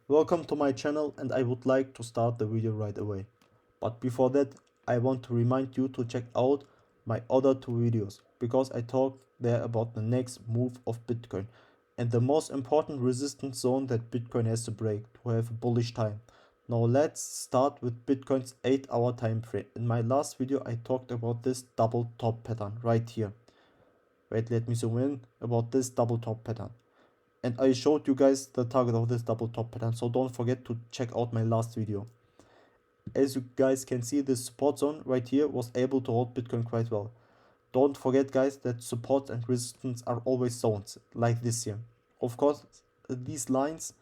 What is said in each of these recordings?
Welcome to my channel, and I would like to start the video right away. But before that, I want to remind you to check out my other two videos, because I talk there about the next move of Bitcoin and the most important resistance zone that Bitcoin has to break to have a bullish time. Now let's start with Bitcoin's 8-hour time frame. In my last video I talked about this double top pattern right here. Wait, let me zoom in about this double top pattern. And I showed you guys the target of this double top pattern, so don't forget to check out my last video. As you guys can see, this support zone right here was able to hold Bitcoin quite well. Don't forget guys that support and resistance are always zones, like this here. Of course, these lines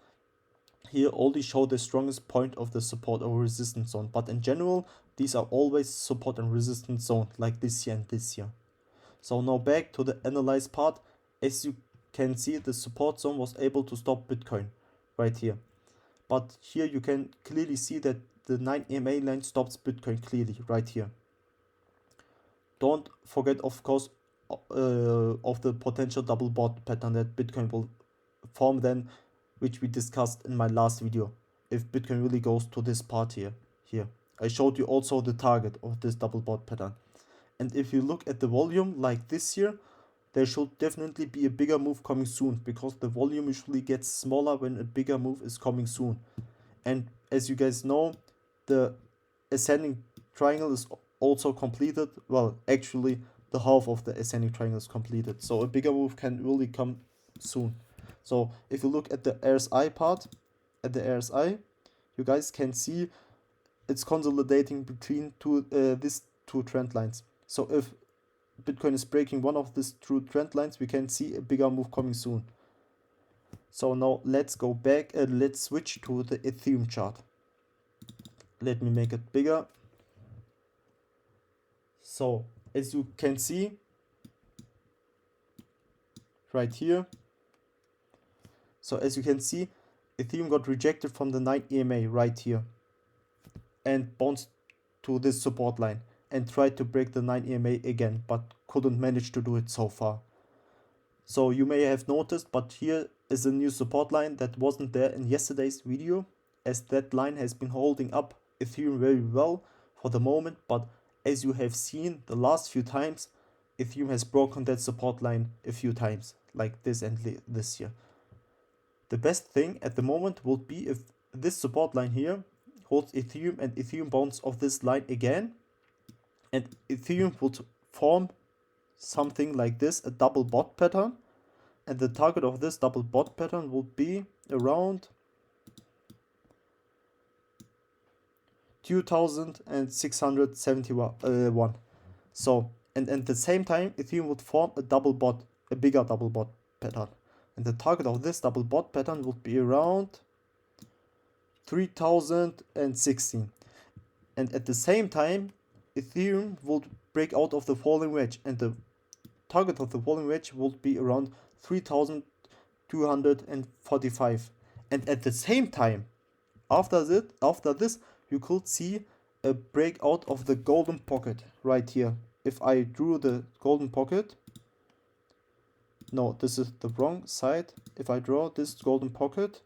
here only show the strongest point of the support or resistance zone, but in general, these are always support and resistance zone, like this here and this here. So now back to the analyze part. As you can see, the support zone was able to stop Bitcoin right here. But here you can clearly see that the 9 EMA line stops Bitcoin clearly right here. Don't forget, of course, of the potential double bottom pattern that Bitcoin will form then, which we discussed in my last video, if Bitcoin really goes to this part here. I showed you also the target of this double bottom pattern. And if you look at the volume like this here, there should definitely be a bigger move coming soon, because the volume usually gets smaller when a bigger move is coming soon. And as you guys know, the ascending triangle is also completed. Well, actually the half of the ascending triangle is completed, so a bigger move can really come soon. So if you look at the RSI part, you guys can see it's consolidating between these two trend lines. So if Bitcoin is breaking one of these two trend lines, we can see a bigger move coming soon. So now let's go back and let's switch to the Ethereum chart. Let me make it bigger. So as you can see right here, Ethereum got rejected from the 9 EMA right here and bounced to this support line and tried to break the 9 EMA again, but couldn't manage to do it so far. So you may have noticed, but here is a new support line that wasn't there in yesterday's video, as that line has been holding up Ethereum very well for the moment. But as you have seen the last few times, Ethereum has broken that support line a few times, like this and this here. The best thing at the moment would be if this support line here holds Ethereum and Ethereum bounce off this line again, and Ethereum would form something like this, a double bot pattern, and the target of this double bot pattern would be around 2671. So and at the same time Ethereum would form a bigger double bot pattern, and the target of this double bot pattern would be around 3016. And at the same time Ethereum would break out of the falling wedge, and the target of the falling wedge would be around 3245. And at the same time, after this you could see a breakout of the golden pocket right here. If I drew the golden pocket, no, this is the wrong side. If I draw this golden pocket,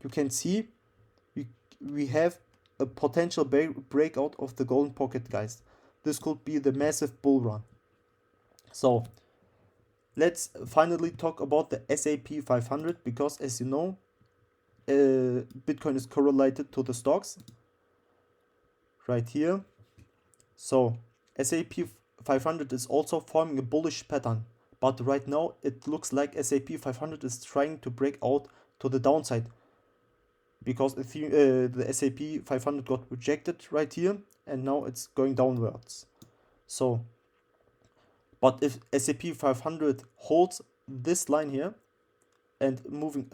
you can see we have a potential breakout of the golden pocket, guys. This could be the massive bull run. So let's finally talk about the S&P 500, because as you know, Bitcoin is correlated to the stocks right here. So S&P 500 is also forming a bullish pattern, but right now it looks like S&P 500 is trying to break out to the downside, because the S&P 500 got rejected right here and now it's going downwards. So but if S&P 500 holds this line here and move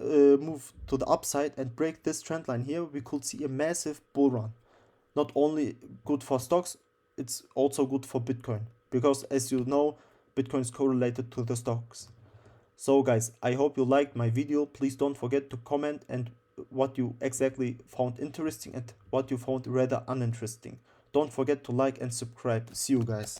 to the upside and break this trend line here, we could see a massive bull run. Not only good for stocks, it's also good for Bitcoin, because as you know, Bitcoin is correlated to the stocks. So guys, I hope you liked my video. Please don't forget to comment and what you exactly found interesting and what you found rather uninteresting. Don't forget to like and subscribe. See you guys.